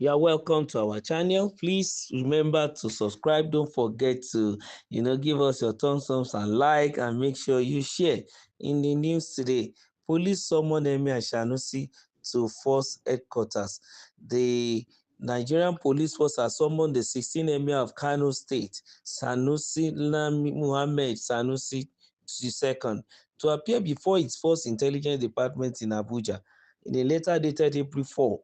You are welcome to our channel. Please remember to subscribe. Don't forget to, give us your thumbs up and like, and make sure you share. In the news today, police summoned Emir Sanusi to force headquarters. The Nigerian police force has summoned the 16th Emir of Kano State, Sanusi Muhammad Sanusi II, to appear before its force intelligence department in Abuja. In a letter dated April 4,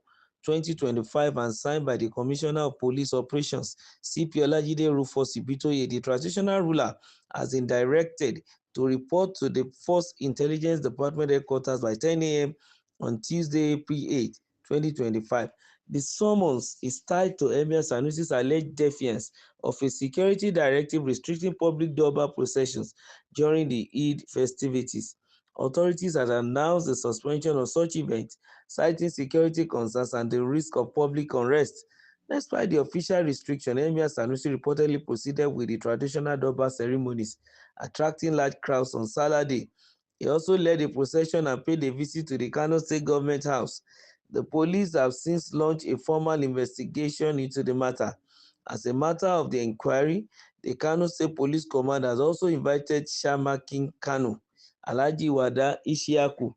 2025, and signed by the Commissioner of Police Operations, CP Olajide Rufus Ibitoye, the transitional ruler has been directed to report to the Force Intelligence Department headquarters by 10 a.m. on Tuesday, April 8, 2025. The summons is tied to Emir Sanusi's alleged defiance of a security directive restricting public Durbar processions during the Eid festivities. Authorities had announced the suspension of such events, citing security concerns and the risk of public unrest. Despite the official restriction, Emir Sanusi reportedly proceeded with the traditional Durbar ceremonies, attracting large crowds on Saturday. He also led a procession and paid a visit to the Kano State Government House. The police have since launched a formal investigation into the matter. As a matter of the inquiry, the Kano State Police Command has also invited Shamakin Kano, Alhaji Wada Ishiaku,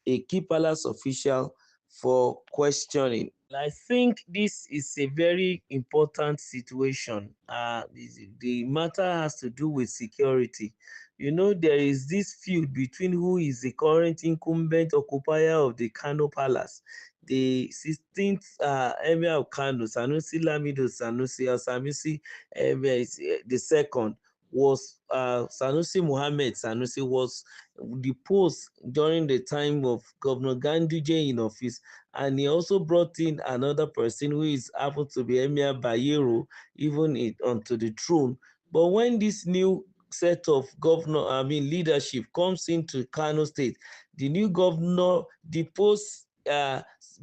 a key palace official, for questioning. I think this is a very important situation. The matter has to do with security. There is this feud between who is the current incumbent occupier of the Kano Palace. The 16th Emir of Kano, Sanusi Lamido Sanusi, or Sanusi the second, was Sanusi Muhammad Sanusi, was deposed during the time of Governor Ganduje in office, and he also brought in another person who is happened to be Emir Bayero onto the throne. But when this new set of leadership comes into Kano State, the new governor deposed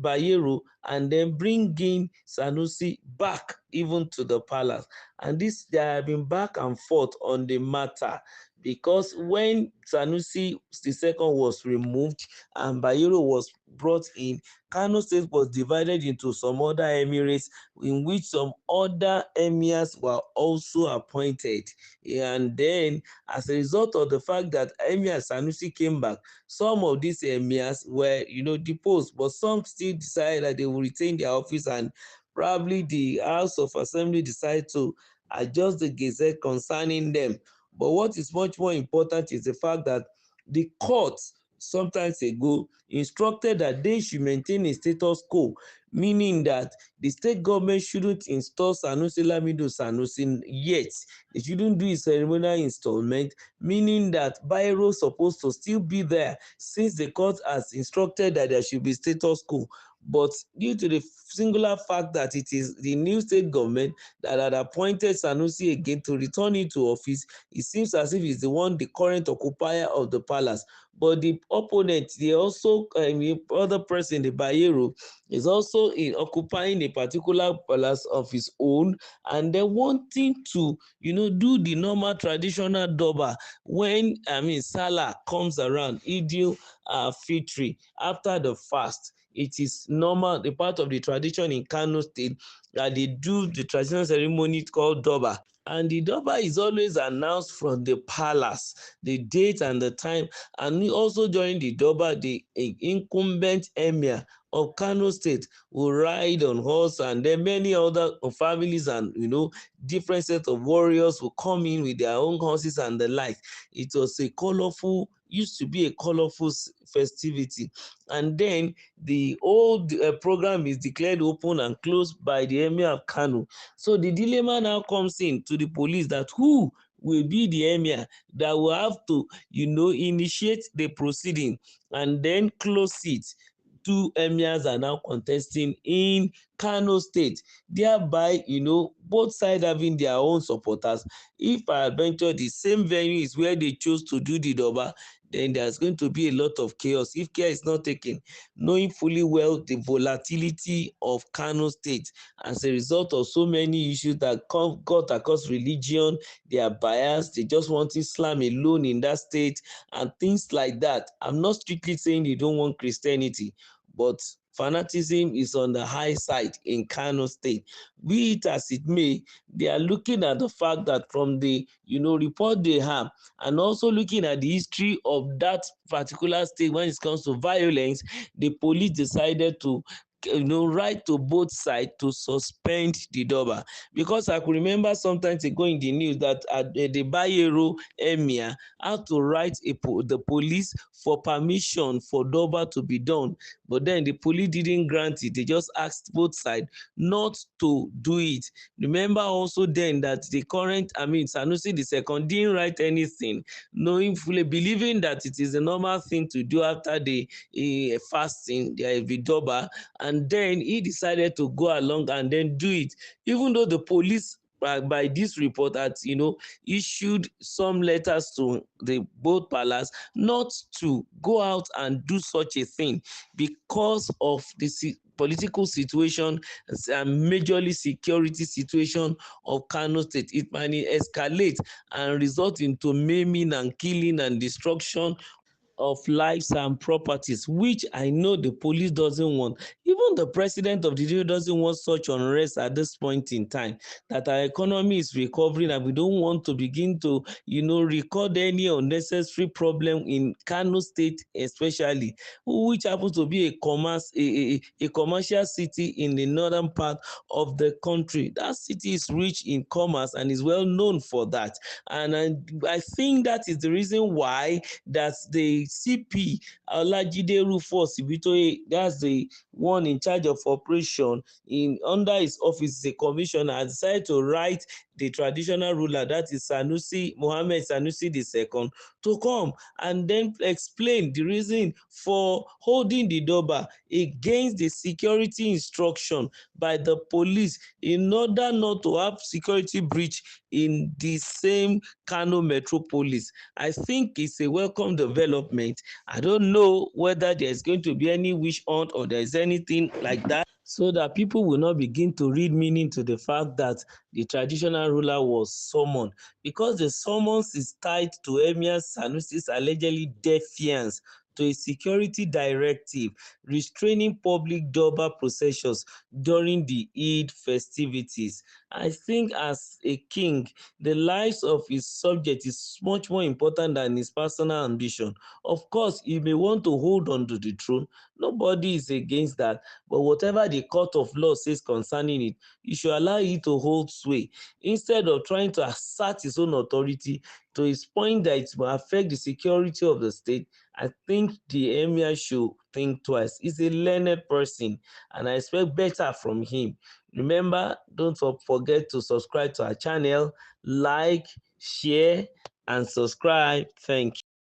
Bayero and then bring in Sanusi back even to the palace. And this, they have been back and forth on the matter, because when Sanusi II was removed and Bayero was brought in, Kano State was divided into some other emirates in which some other emirs were also appointed. And then, as a result of the fact that Emir Sanusi came back, some of these emirs were, deposed, but some still decided that they will retain their office, and probably the House of Assembly decided to adjust the gazette concerning them. But what is much more important is the fact that the court sometimes ago instructed that they should maintain a status quo, meaning that the state government shouldn't install Sanusi Lamido Sanusi yet. They shouldn't do a ceremonial installment, meaning that Bayero is supposed to still be there, since the court has instructed that there should be status quo. But due to the singular fact that it is the new state government that had appointed Sanusi again to return into office, it seems as if he's the current occupier of the palace. But the opponent, the other person, the Bayero, is also occupying a particular palace of his own, and then wanting to, do the normal traditional Durbar when Salah comes around, Idil Fitri, after the fast. It is normal, the part of the tradition in Kano State, that they do the traditional ceremony called Durbar. And the Durbar is always announced from the palace, the date and the time. And also during the Durbar, the incumbent emir of Kano State will ride on horse, and then many other families and different set of warriors will come in with their own horses and the like. It was used to be a colorful festivity. And then the old program is declared open and closed by the Emir of Kano. So the dilemma now comes in to the police, that who will be the emir that will have to, initiate the proceeding and then close it. Two emirs are now contesting in Kano State, thereby, both sides having their own supporters. If I venture the same venue is where they chose to do the Durbar, then there's going to be a lot of chaos if care is not taken, knowing fully well the volatility of Kano State as a result of so many issues that got across religion. They are biased, they just want Islam alone in that state and things like that. I'm not strictly saying they don't want Christianity, but fanaticism is on the high side in Kano State. Be it as it may, they are looking at the fact that from the report they have, and also looking at the history of that particular state when it comes to violence, the police decided to write to both sides to suspend the Durbar, because I could remember sometimes ago in the news that the Bayero Emir had to write the police for permission for Durbar to be done, but then the police didn't grant it. They just asked both sides not to do it. Remember also then that the current, Sanusi the second didn't write anything, knowing fully, believing that it is a normal thing to do after the fasting, the Durbar, and then he decided to go along and then do it, even though the police by this report had issued some letters to the both palace not to go out and do such a thing because of the political situation and majorly security situation of Kano State. It might escalate and result into maiming and killing and destruction of lives and properties, which I know the police doesn't want. Even the president of the day doesn't want such unrest at this point in time, that our economy is recovering and we don't want to begin to, record any unnecessary problem in Kano State especially, which happens to be a commercial city in the northern part of the country. That city is rich in commerce and is well known for that. And I think that is the reason why that the CP Olajide Rufus Ibitoye, that's the one in charge of operation in under his office, the commissioner, decided to write the traditional ruler, that is Sanusi Mohammed Sanusi II, to come and then explain the reason for holding the Durbar against the security instruction by the police in order not to have security breach in the same Kano metropolis. I think it's a welcome development. I don't know whether there's going to be any witch hunt or there's anything like that, so that people will not begin to read meaning to the fact that the traditional ruler was summoned, because the summons is tied to Emir Sanusi's allegedly defiance to a security directive restraining public Durbar processions during the Eid festivities. I think as a king, the lives of his subjects is much more important than his personal ambition. Of course, he may want to hold on to the throne. Nobody is against that. But whatever the court of law says concerning it, you should allow it to hold sway instead of trying to assert his own authority to his point that it will affect the security of the state. I think the emir should think twice. He's a learned person, and I expect better from him. Remember, don't forget to subscribe to our channel, like, share, and subscribe. Thank you.